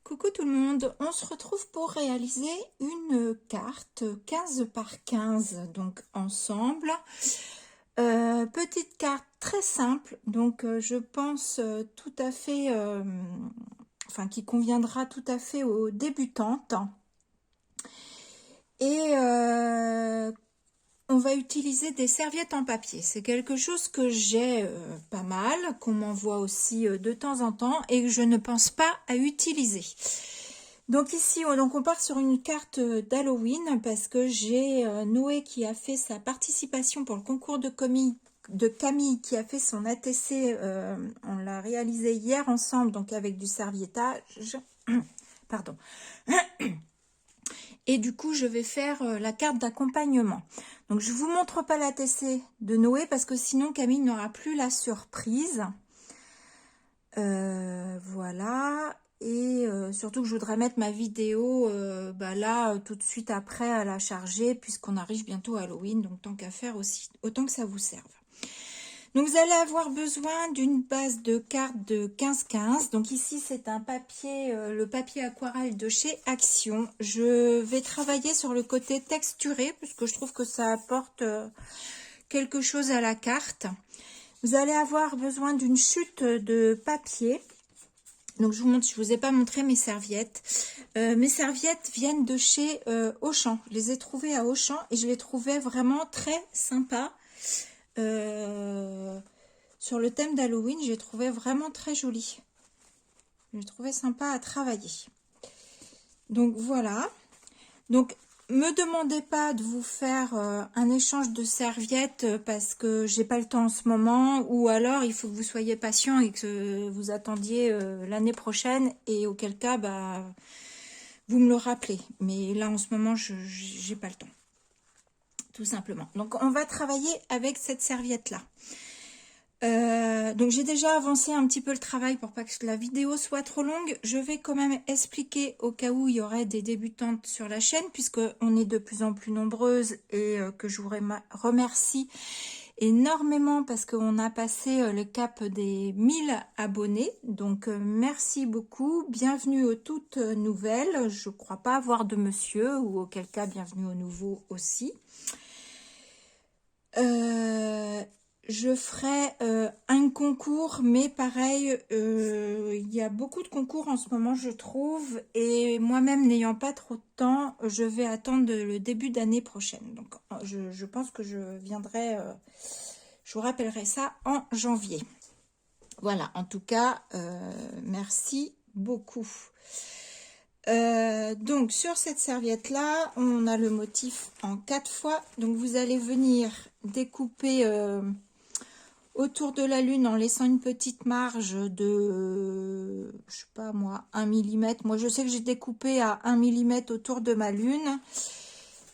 Coucou tout le monde, on se retrouve pour réaliser une carte 15 par 15, donc ensemble. Petite carte très simple, donc je pense tout à fait, enfin qui conviendra tout à fait aux débutantes. Et on va utiliser des serviettes en papier. C'est quelque chose que j'ai pas mal, qu'on m'envoie aussi de temps en temps et que je ne pense pas à utiliser. Donc ici, on part sur une carte d'Halloween parce que j'ai Noé qui a fait sa participation pour le concours de Camille qui a fait son ATC. On l'a réalisé hier ensemble, donc avec du serviettage. Pardon. Et du coup, je vais faire la carte d'accompagnement. Donc, je vous montre pas l'ATC de Noé parce que sinon, Camille n'aura plus la surprise. Voilà. Et surtout que je voudrais mettre ma vidéo là tout de suite après à la charger puisqu'on arrive bientôt à Halloween. Donc, tant qu'à faire aussi, autant que ça vous serve. Donc, vous allez avoir besoin d'une base de cartes de 15-15. Donc, ici, c'est un papier, le papier aquarelle de chez Action. Je vais travailler sur le côté texturé, puisque je trouve que ça apporte quelque chose à la carte. Vous allez avoir besoin d'une chute de papier. Donc, je vous montre, je vous ai pas montré mes serviettes. Mes serviettes viennent de chez Auchan. Je les ai trouvées à Auchan et je les trouvais vraiment très sympas. Sur le thème d'Halloween, j'ai trouvé vraiment très joli. J'ai trouvé sympa à travailler. Donc voilà. Donc me demandez pas de vous faire un échange de serviettes parce que j'ai pas le temps en ce moment, ou alors il faut que vous soyez patient et que vous attendiez l'année prochaine, et auquel cas vous me le rappelez. Mais là en ce moment j'ai pas le temps. Tout simplement. Donc on va travailler avec cette serviette là. Donc j'ai déjà avancé un petit peu le travail pour pas que la vidéo soit trop longue. Je vais quand même expliquer au cas où il y aurait des débutantes sur la chaîne, puisque on est de plus en plus nombreuses et que je vous remercie énormément parce qu'on a passé le cap des 1000 abonnés. Donc merci beaucoup, bienvenue aux toutes nouvelles. Je crois pas avoir de monsieur, ou auquel cas bienvenue aux nouveaux aussi. Je ferai un concours, mais pareil, il y a beaucoup de concours en ce moment, je trouve, et moi-même n'ayant pas trop de temps, je vais attendre le début d'année prochaine. Donc, je pense que je viendrai, je vous rappellerai ça en janvier. Voilà, en tout cas, merci beaucoup. Donc sur cette serviette là, on a le motif en 4 fois. Donc vous allez venir découper autour de la lune en laissant une petite marge de, je sais pas moi, 1 mm. Moi je sais que j'ai découpé à 1 mm autour de ma lune.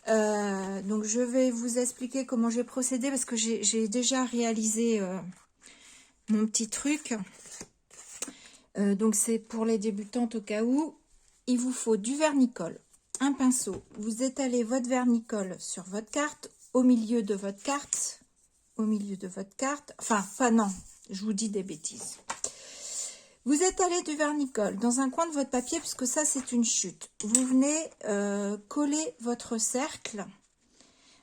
Donc je vais vous expliquer comment j'ai procédé parce que j'ai déjà réalisé mon petit truc. Donc c'est pour les débutantes au cas où. Il vous faut du vernicole, un pinceau. Vous étalez votre vernicole sur votre carte, au milieu de votre carte, enfin non, je vous dis des bêtises. Vous étalez du vernicole dans un coin de votre papier, puisque ça c'est une chute. Vous venez coller votre cercle.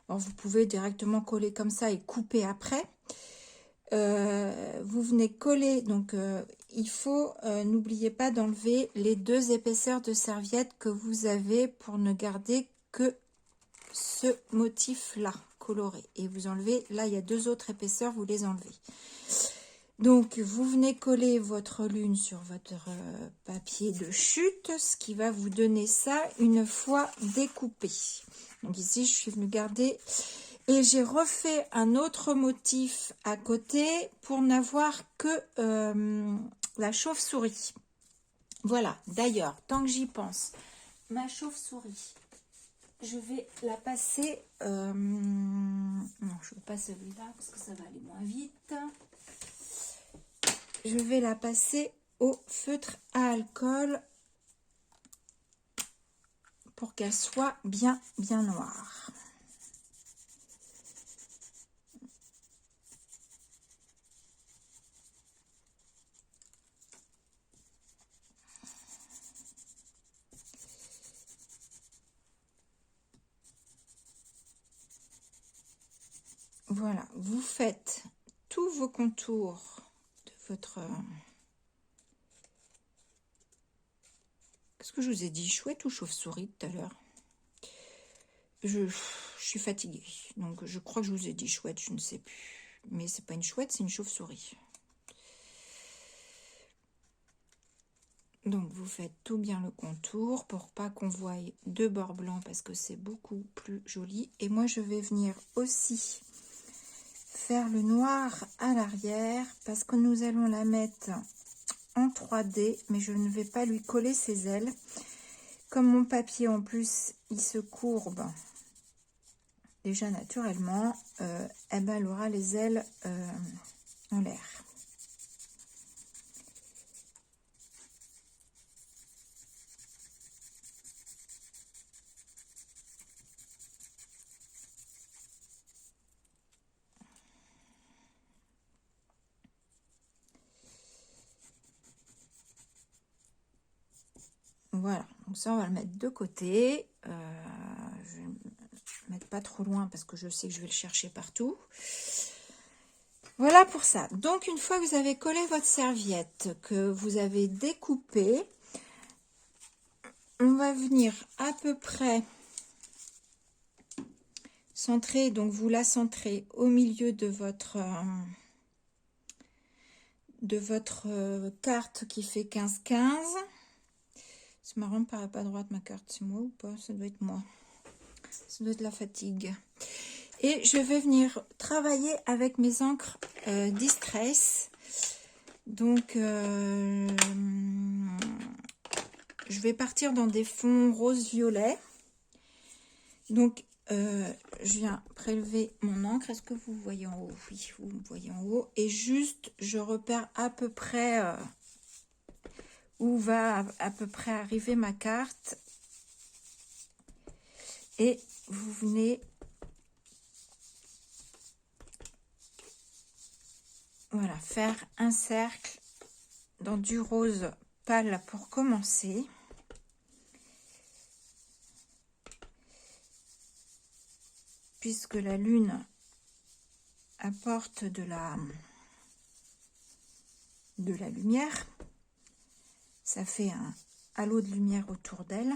Alors, vous pouvez directement coller comme ça et couper après. Vous venez coller, donc il faut, n'oubliez pas d'enlever les 2 épaisseurs de serviette que vous avez pour ne garder que ce motif là coloré, et vous enlevez, là il y a 2 autres épaisseurs, vous les enlevez. Donc vous venez coller votre lune sur votre papier de chute, ce qui va vous donner ça une fois découpé. Donc ici je suis venue garder. Et j'ai refait un autre motif à côté pour n'avoir que la chauve-souris. Voilà, d'ailleurs, tant que j'y pense, ma chauve-souris, je vais la passer... non, je ne veux pas celui-là parce que ça va aller moins vite. Je vais la passer au feutre à alcool pour qu'elle soit bien noire. voilà, vous faites tous vos contours de votre... Qu'est-ce que je vous ai dit? Chouette ou chauve-souris tout à l'heure? Je suis fatiguée, donc je crois que je vous ai dit chouette, je ne sais plus. Mais c'est pas une chouette, c'est une chauve-souris. Donc vous faites tout bien le contour pour pas qu'on voie deux bords blancs parce que c'est beaucoup plus joli. Et moi je vais venir aussi faire le noir à l'arrière parce que nous allons la mettre en 3D, mais je ne vais pas lui coller ses ailes. Comme mon papier en plus il se courbe déjà naturellement, eh ben, elle aura les ailes en l'air. Voilà, donc ça on va le mettre de côté. Je vais le mettre pas trop loin parce que je sais que je vais le chercher partout. Voilà pour ça. Donc une fois que vous avez collé votre serviette, que vous avez découpé, on va venir à peu près centrer, donc vous la centrez au milieu de votre carte qui fait 15-15. C'est marrant, ne paraît pas droite ma carte, c'est moi ou pas? Ça doit être moi. Ça doit être la fatigue. Et je vais venir travailler avec mes encres Distress. Donc, je vais partir dans des fonds rose-violet. Donc, je viens prélever mon encre. Est-ce que vous voyez en haut? Oui, vous me voyez en haut. Et juste, je repère à peu près où va à peu près arriver ma carte. Et vous venez... Voilà, faire un cercle dans du rose pâle pour commencer. Puisque la lune apporte de la lumière, ça fait un halo de lumière autour d'elle.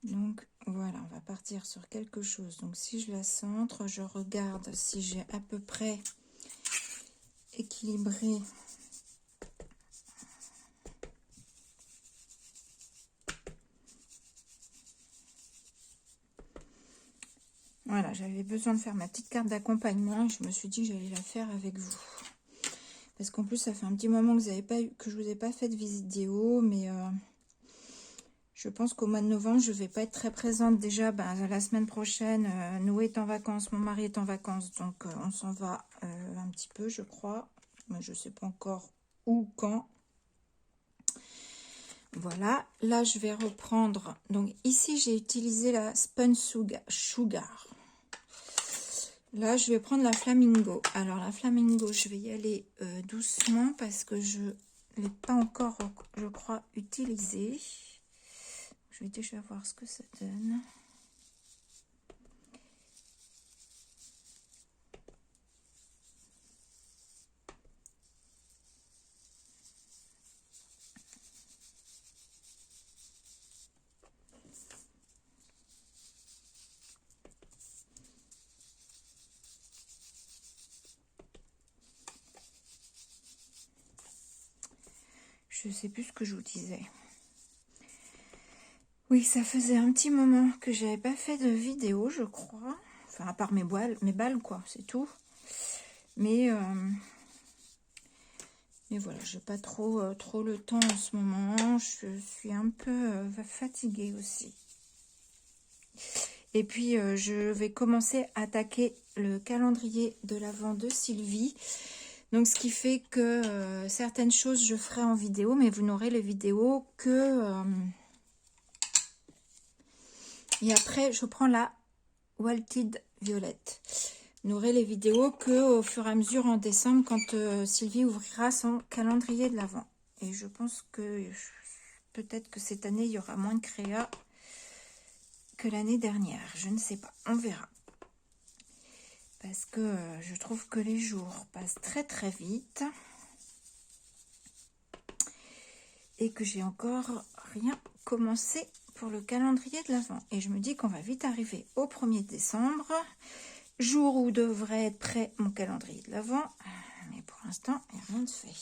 Donc voilà, on va partir sur quelque chose. Donc si je la centre, je regarde si j'ai à peu près équilibré voilà, j'avais besoin de faire ma petite carte d'accompagnement. Je me suis dit que j'allais la faire avec vous. Parce qu'en plus, ça fait un petit moment que je vous ai pas fait de vidéo, mais je pense qu'au mois de novembre, je vais pas être très présente. Déjà, la semaine prochaine, Noé est en vacances, mon mari est en vacances, donc on s'en va un petit peu, je crois. Mais je sais pas encore où, quand. Voilà, là, je vais reprendre. Donc ici, j'ai utilisé la Spun Sugar. Là, je vais prendre la Flamingo. Alors, la Flamingo, je vais y aller doucement parce que je ne l'ai pas encore, je crois, utilisée. Je vais déjà voir ce que ça donne. Je sais plus ce que je vous disais. Oui, ça faisait un petit moment que j'avais pas fait de vidéo, je crois. Enfin, à part mes balles, quoi, c'est tout. Mais voilà, j'ai pas trop le temps en ce moment. Je suis un peu fatiguée aussi. Et puis, je vais commencer à attaquer le calendrier de l'Avent de Sylvie. Donc, ce qui fait que certaines choses, je ferai en vidéo, mais vous n'aurez les vidéos que... Et après, je prends la Walted Violette. Vous n'aurez les vidéos qu'au fur et à mesure en décembre, quand Sylvie ouvrira son calendrier de l'Avent. Et je pense que Peut-être que cette année, il y aura moins de créa que l'année dernière. Je ne sais pas. On verra. Parce que je trouve que les jours passent très très vite. Et que j'ai encore rien commencé pour le calendrier de l'Avent. Et je me dis qu'on va vite arriver au 1er décembre. Jour où devrait être prêt mon calendrier de l'Avent. Mais pour l'instant, il n'y a rien de fait.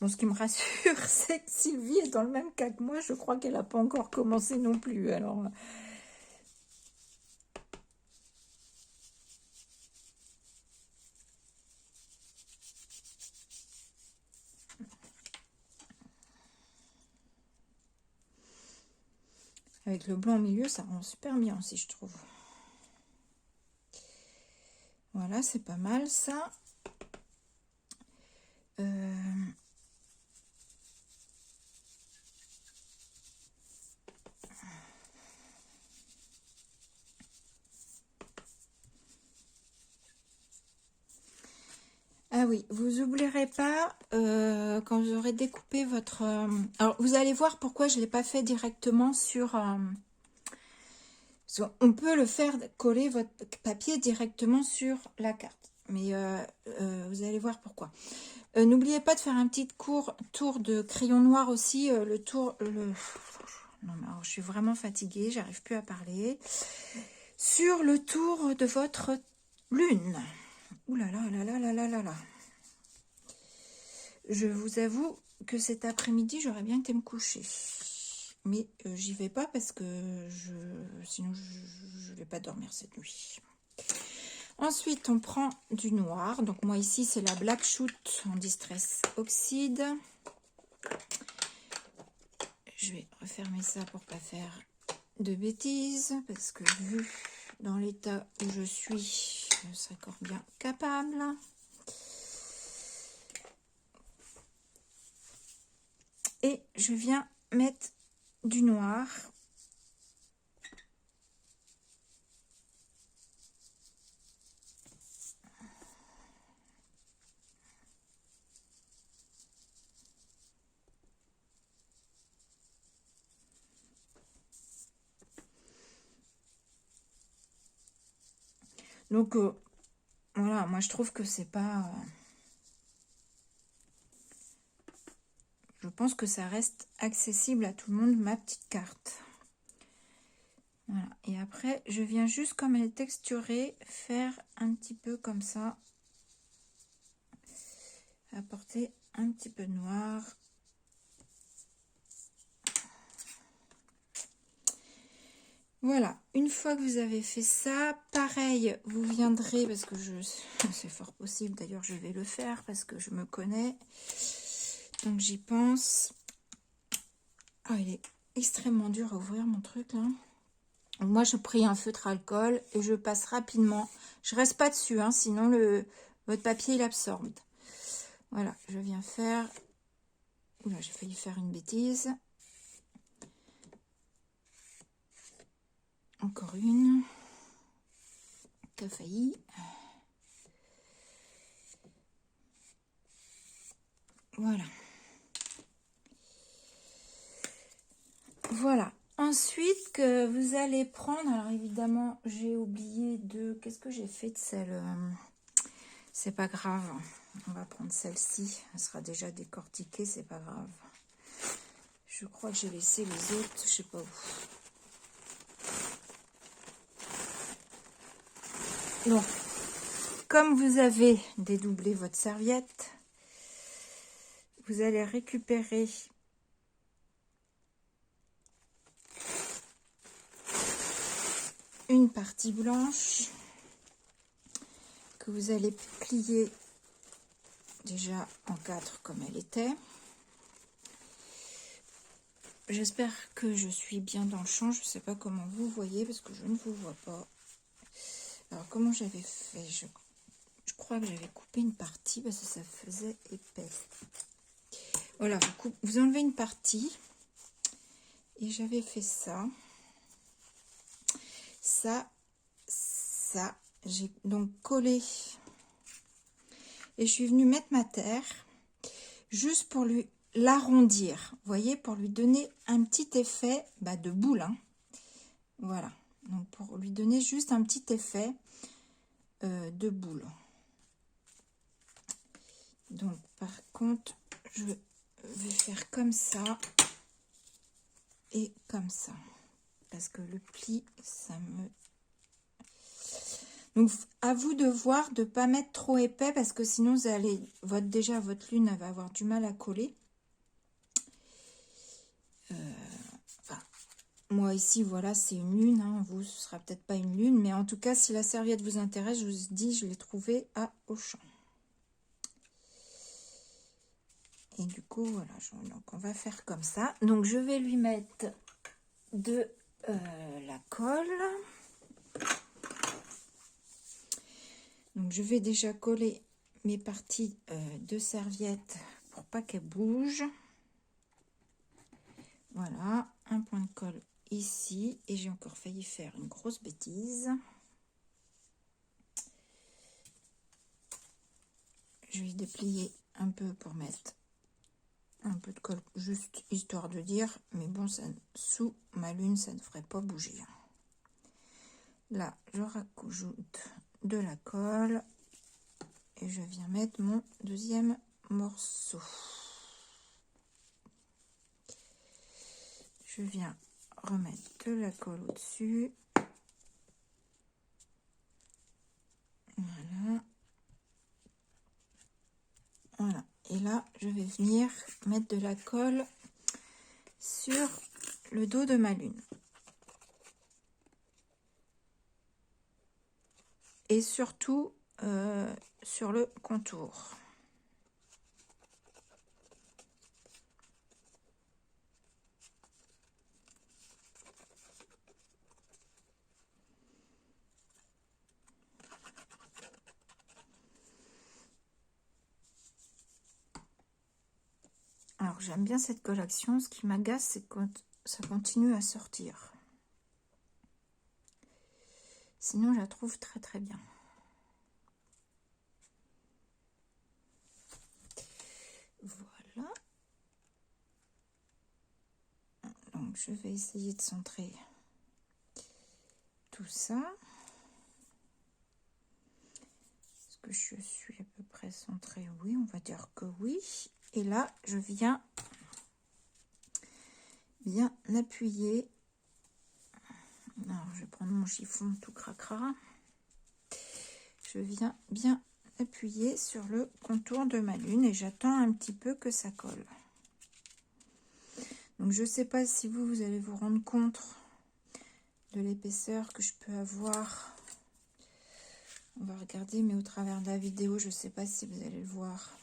Bon, ce qui me rassure, c'est que Sylvie est dans le même cas que moi. Je crois qu'elle n'a pas encore commencé non plus. Alors, avec le blanc au milieu, ça rend super bien aussi, je trouve. Voilà, c'est pas mal ça. Ah oui, vous oublierez pas quand vous aurez découpé votre... alors, vous allez voir pourquoi je ne l'ai pas fait directement sur... on peut le faire coller votre papier directement sur la carte. Mais vous allez voir pourquoi. N'oubliez pas de faire un petit tour de crayon noir aussi. Le tour... Non, mais alors, je suis vraiment fatiguée, j'arrive plus à parler. Sur le tour de votre lune. Ouh là là là là là là là là. Je vous avoue que cet après-midi, j'aurais bien été me coucher. Mais j'y vais pas parce que sinon je ne vais pas dormir cette nuit. Ensuite, on prend du noir. Donc moi ici, c'est la Black Shoot en Distress Oxide. Je vais refermer ça pour pas faire de bêtises. Parce que vu dans l'état où je suis, je serai encore bien capable. Et je viens mettre du noir. Donc voilà, moi je trouve que c'est pas... je pense que ça reste accessible à tout le monde, ma petite carte. Voilà. Et après, je viens juste, comme elle est texturée, faire un petit peu comme ça. Apporter un petit peu de noir. Voilà, une fois que vous avez fait ça, pareil, vous viendrez, parce que c'est fort possible, d'ailleurs je vais le faire, parce que je me connais. Donc j'y pense. Ah, il est extrêmement dur à ouvrir mon truc là. Moi, je prie un feutre alcool et je passe rapidement. Je reste pas dessus, hein, sinon votre papier il absorbe. Voilà, je viens faire... Oula, j'ai failli faire une bêtise. Encore une. Qui a failli. Voilà. Voilà. Ensuite, que vous allez prendre... Alors, évidemment, j'ai oublié de... Qu'est-ce que j'ai fait de celle... C'est pas grave. On va prendre celle-ci. Elle sera déjà décortiquée, c'est pas grave. Je crois que j'ai laissé les autres, je sais pas où. Donc, comme vous avez dédoublé votre serviette, vous allez récupérer une partie blanche que vous allez plier déjà en 4 comme elle était. J'espère que je suis bien dans le champ. Je ne sais pas comment vous voyez parce que je ne vous vois pas. Alors, comment j'avais fait? Je crois que j'avais coupé une partie parce que ça faisait épais. Voilà, vous enlevez une partie. Et j'avais fait ça. Ça, ça. J'ai donc collé et je suis venue mettre ma terre juste pour lui l'arrondir. Vous voyez, pour lui donner un petit effet de boule. Hein. Voilà. Donc pour lui donner juste un petit effet de boule. Donc par contre, je vais faire comme ça et comme ça. Parce que le pli, ça me... Donc, à vous de voir, de ne pas mettre trop épais, parce que sinon, vous allez, déjà, votre lune, elle va avoir du mal à coller. Enfin, moi, ici, voilà, c'est une lune. Hein, vous, ce sera peut-être pas une lune. Mais en tout cas, si la serviette vous intéresse, je vous dis, je l'ai trouvée à Auchan. Et du coup, voilà, donc on va faire comme ça. Donc, je vais lui mettre de la colle. Donc, je vais déjà coller mes parties de serviette pour pas qu'elles bougent. Voilà, un point de colle ici. Et j'ai encore failli faire une grosse bêtise. Je vais déplier un peu pour mettre un peu de colle, juste histoire de dire. Mais bon, ça, sous ma lune, ça ne devrait pas bouger. Là, je rajoute de la colle. Et je viens mettre mon deuxième morceau. Je viens remettre de la colle au-dessus. Voilà. Voilà. Et là, je vais venir mettre de la colle sur le dos de ma lune. Et surtout sur le contour. Alors, j'aime bien cette collection. Ce qui m'agace, c'est quand ça continue à sortir. Sinon, je la trouve très très bien. Voilà. Donc, je vais essayer de centrer tout ça. Est-ce que je suis à peu près centrée? Oui, on va dire que oui. Et là, je viens bien appuyer. Alors, je vais prendre mon chiffon tout cracra. Je viens bien appuyer sur le contour de ma lune et j'attends un petit peu que ça colle. Donc, je ne sais pas si vous allez vous rendre compte de l'épaisseur que je peux avoir. On va regarder, mais au travers de la vidéo, je ne sais pas si vous allez le voir.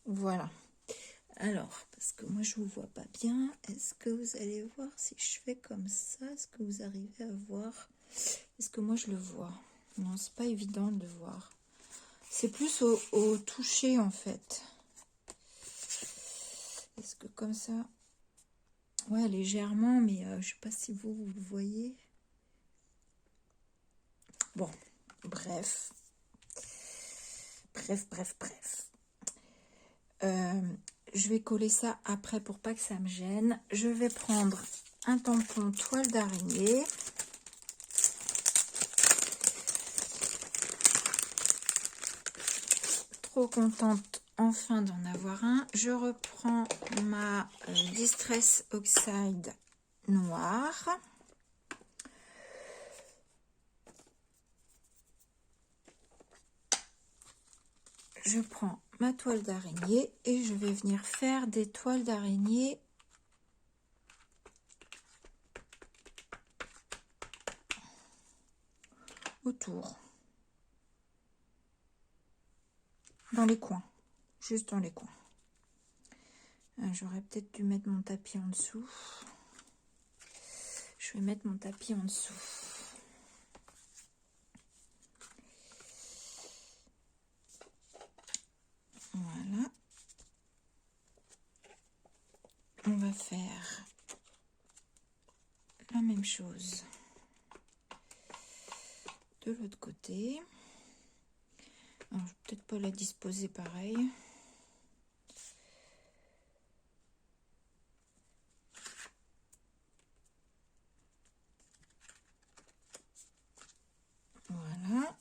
Voilà. Alors, parce que moi je vous vois pas bien, est-ce que vous allez voir si je fais comme ça? Est-ce que vous arrivez à voir? Est-ce que moi je le vois? Non, c'est pas évident de le voir. C'est plus au toucher en fait. Est-ce que comme ça? Ouais, légèrement, mais je sais pas si vous le voyez. Bon, bref. Bref. Je vais coller ça après pour pas que ça me gêne. Je vais prendre un tampon toile d'araignée. Trop contente enfin d'en avoir un. Je reprends ma Distress Oxide noire. Je prends ma toile d'araignée et je vais venir faire des toiles d'araignée autour, dans les coins, juste dans les coins. J'aurais peut-être dû mettre mon tapis en dessous. Je vais mettre mon tapis en dessous. Voilà. On va faire la même chose de l'autre côté. Alors, je vais peut-être pas la disposer pareil. Voilà.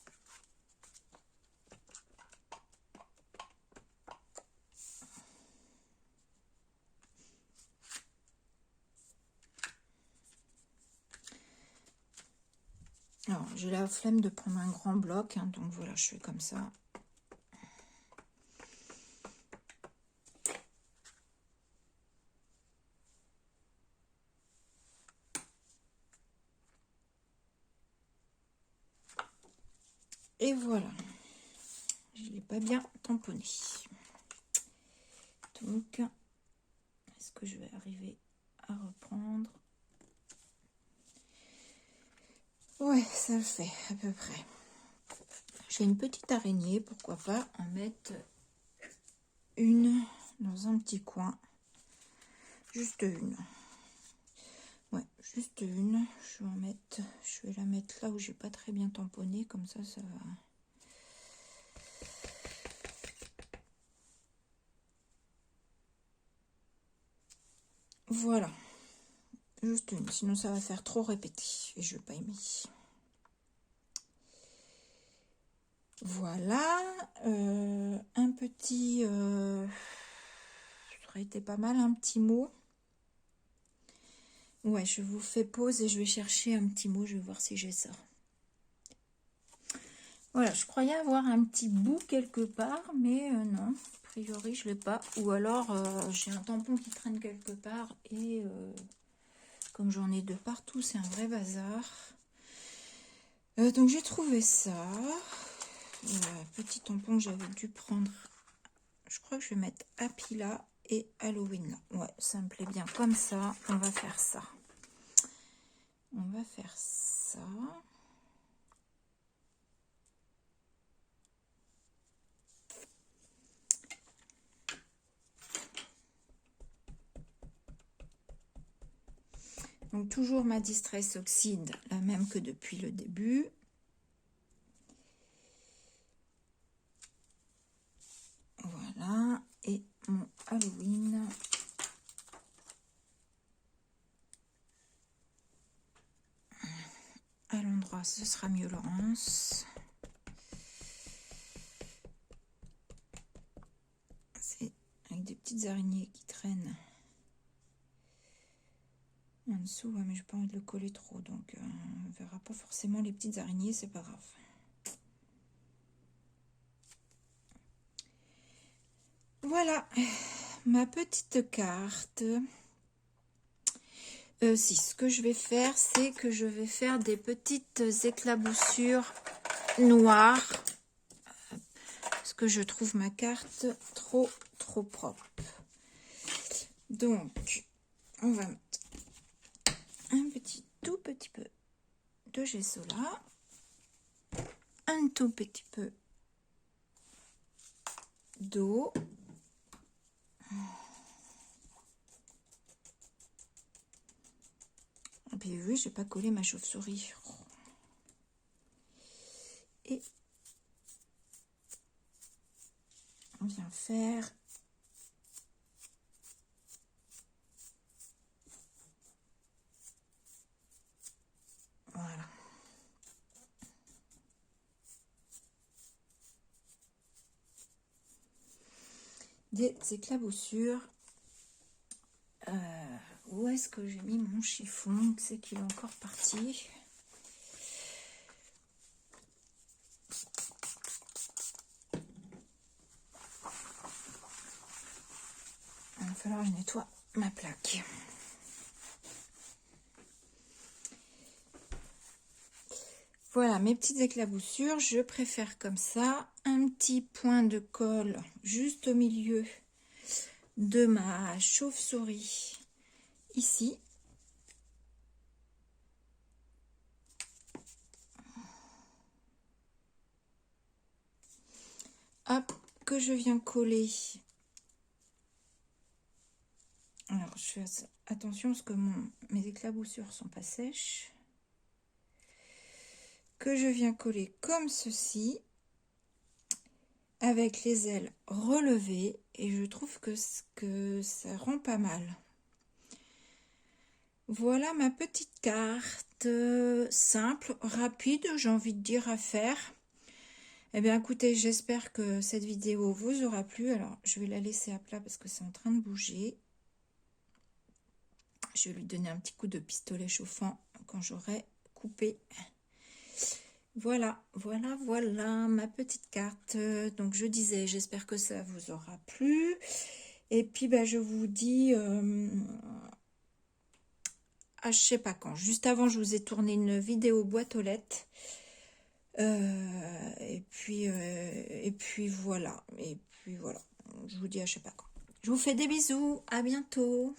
Alors, j'ai la flemme de prendre un grand bloc, hein, donc voilà, je fais comme ça. Et voilà. Je ne l'ai pas bien tamponné. Donc, est-ce que je vais arriver à reprendre? Ouais, ça le fait à peu près. J'ai une petite araignée, pourquoi pas en mettre une dans un petit coin. Juste une. Ouais, juste une. Je vais la mettre là où j'ai pas très bien tamponné, comme ça, ça va. Voilà. Juste une, sinon ça va faire trop répéter et je vais pas aimer. Voilà. Un petit... ça aurait été pas mal, un petit mot. Ouais, je vous fais pause et je vais chercher un petit mot. Je vais voir si j'ai ça. Voilà, je croyais avoir un petit bout quelque part, mais non. A priori, je l'ai pas. Ou alors, j'ai un tampon qui traîne quelque part et... comme j'en ai de partout, c'est un vrai bazar. Donc j'ai trouvé ça. Petit tampon que j'avais dû prendre. Je crois que je vais mettre Happy là et Halloween là. Ouais, ça me plaît bien comme ça. On va faire ça. On va faire ça. Donc toujours ma Distress Oxide, la même que depuis le début. Voilà, et mon Halloween. À l'endroit, ce sera mieux, Laurence. C'est avec des petites araignées qui traînent en dessous, ouais, mais j'ai pas envie de le coller trop, donc on verra pas forcément les petites araignées, c'est pas grave. Voilà, ma petite carte. Si, ce que je vais faire, c'est que je vais faire des petites éclaboussures noires. Parce que je trouve ma carte trop propre. Donc, on va mettre un tout petit peu de gesso là. Un tout petit peu d'eau. Et puis oui, j'ai pas collé ma chauve-souris. Et on vient faire voilà. Des éclaboussures. Où est-ce que j'ai mis mon chiffon? C'est qu'il est encore parti. Il va falloir que je nettoie ma plaque. Voilà mes petites éclaboussures. Je préfère comme ça. Un petit point de colle juste au milieu de ma chauve-souris ici. Hop, que je viens coller. Alors, je fais attention parce que mes éclaboussures sont pas sèches. Que je viens coller comme ceci, avec les ailes relevées, et je trouve que ça rend pas mal. Voilà ma petite carte, simple, rapide, j'ai envie de dire, à faire. Eh bien, écoutez, j'espère que cette vidéo vous aura plu. Alors, je vais la laisser à plat parce que c'est en train de bouger. Je vais lui donner un petit coup de pistolet chauffant quand j'aurai coupé. Voilà, voilà ma petite carte. Donc, je disais, j'espère que ça vous aura plu. Et puis, bah, je vous dis... je sais pas quand. Juste avant, je vous ai tourné une vidéo boîte aux lettres. Et puis voilà. Et puis voilà. Je vous dis à je sais pas quand. Je vous fais des bisous. À bientôt.